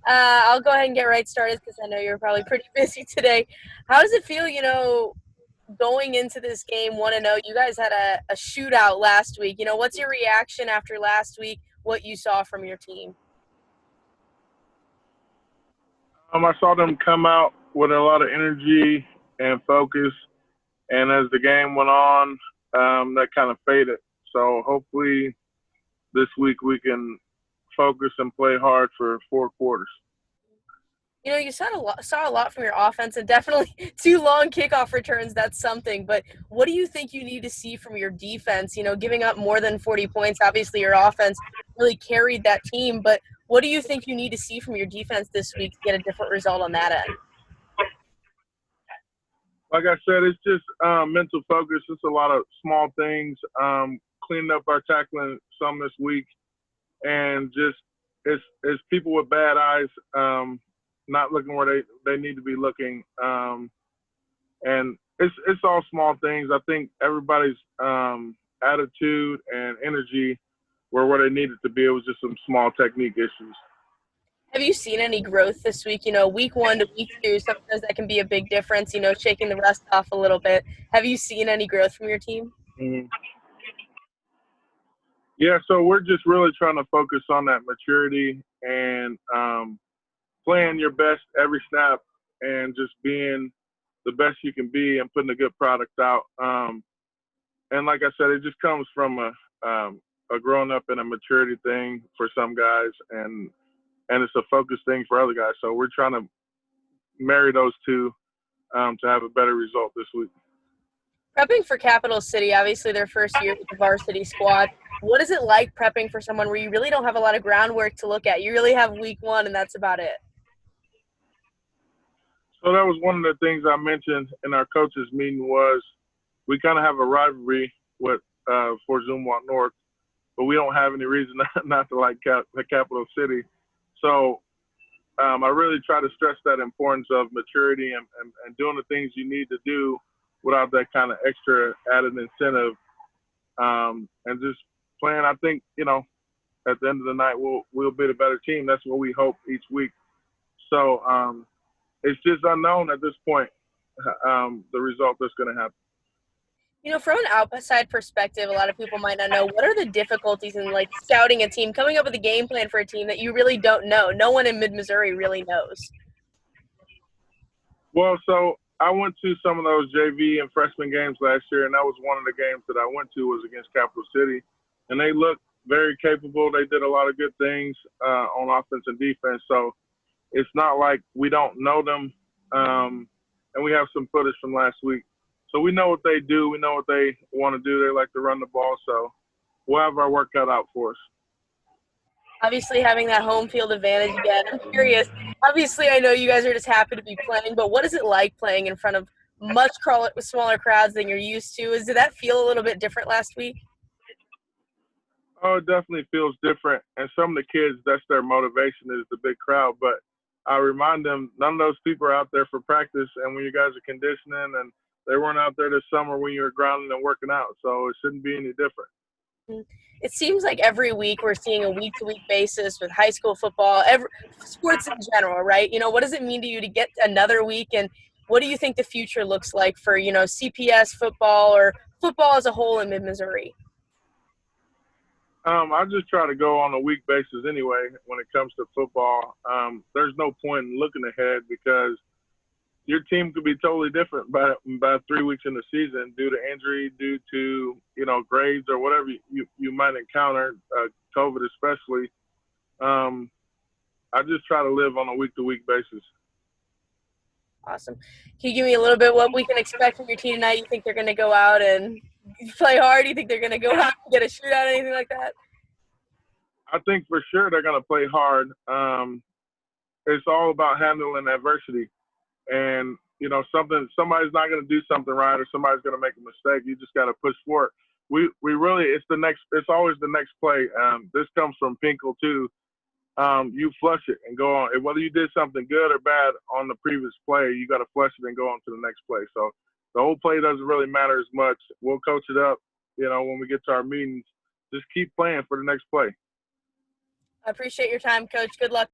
I'll go ahead and get right started because I know you're probably pretty busy today. How does it feel, going into this game 1-0? You guys had a shootout last week. What's your reaction after last week, what you saw from your team? I saw them come out with a lot of energy and focus, and as the game went on, that kind of faded. So hopefully this week we can focus and play hard for 4 quarters. You saw a lot from your offense, and definitely two long kickoff returns. That's something. But what do you think you need to see from your defense? Giving up more than 40 points. Obviously, your offense really carried that team. But what do you think you need to see from your defense this week to get a different result on that end? Like I said, it's just mental focus. It's a lot of small things. Cleaning up our tackling some this week, and just it's people with bad eyes, not looking where they need to be looking. And it's all small things. I think everybody's attitude and energy were where they needed to be. It was just some small technique issues. Have you seen any growth this week? Week one to week two, sometimes that can be a big difference, shaking the rust off a little bit. Have you seen any growth from your team? Mhm. Yeah, so we're just really trying to focus on that maturity and playing your best every snap and just being the best you can be and putting a good product out. And like I said, it just comes from a growing up and a maturity thing for some guys, and it's a focus thing for other guys. So we're trying to marry those two to have a better result this week. Prepping for Capital City, obviously their first year with the varsity squad. What is it like prepping for someone where you really don't have a lot of groundwork to look at? You really have week one, and that's about it. So that was one of the things I mentioned in our coaches meeting was we kind of have a rivalry with for Zumwalt North, but we don't have any reason not to like the Capital City. So I really try to stress that importance of maturity and doing the things you need to do without that kind of extra added incentive. And just playing, I think, at the end of the night, we'll be the better team. That's what we hope each week. So it's just unknown at this point, the result that's going to happen. From an outside perspective, a lot of people might not know, what are the difficulties in like scouting a team, coming up with a game plan for a team that you really don't know? No one in mid-Missouri really knows. Well, so I went to some of those JV and freshman games last year, and that was one of the games that I went to was against Capital City, and they looked very capable. They did a lot of good things on offense and defense. So it's not like we don't know them, and we have some footage from last week. So we know what they do. We know what they want to do. They like to run the ball. So we'll have our work cut out for us. Obviously, having that home field advantage again, I'm curious. Obviously, I know you guys are just happy to be playing, but what is it like playing in front of much smaller crowds than you're used to? Did that feel a little bit different last week? Oh, it definitely feels different. And some of the kids, that's their motivation is the big crowd. But I remind them, none of those people are out there for practice. And when you guys are conditioning, and they weren't out there this summer when you were grounding and working out. So it shouldn't be any different. It seems like every week we're seeing a week-to-week basis with high school football, every sports in general, right? What does it mean to you to get another week, and what do you think the future looks like for, CPS football or football as a whole in mid-Missouri? I just try to go on a week basis anyway when it comes to football. There's no point in looking ahead because your team could be totally different by 3 weeks in the season due to injury, due to grades or whatever you might encounter, COVID especially. I just try to live on a week to week basis. Awesome. Can you give me a little bit what we can expect from your team tonight? You think they're going to go out and play hard? You think they're going to go out and get a shootout, anything like that? I think for sure they're going to play hard. It's all about handling adversity, and somebody's not going to do something right, or somebody's going to make a mistake. You just got to push forward. We really it's always the next play. This comes from Pinkel too. You flush it and go on. And whether you did something good or bad on the previous play, you got to flush it and go on to the next play. So the whole play doesn't really matter as much. We'll coach it up, when we get to our meetings. Just keep playing for the next play. I appreciate your time, Coach. Good luck.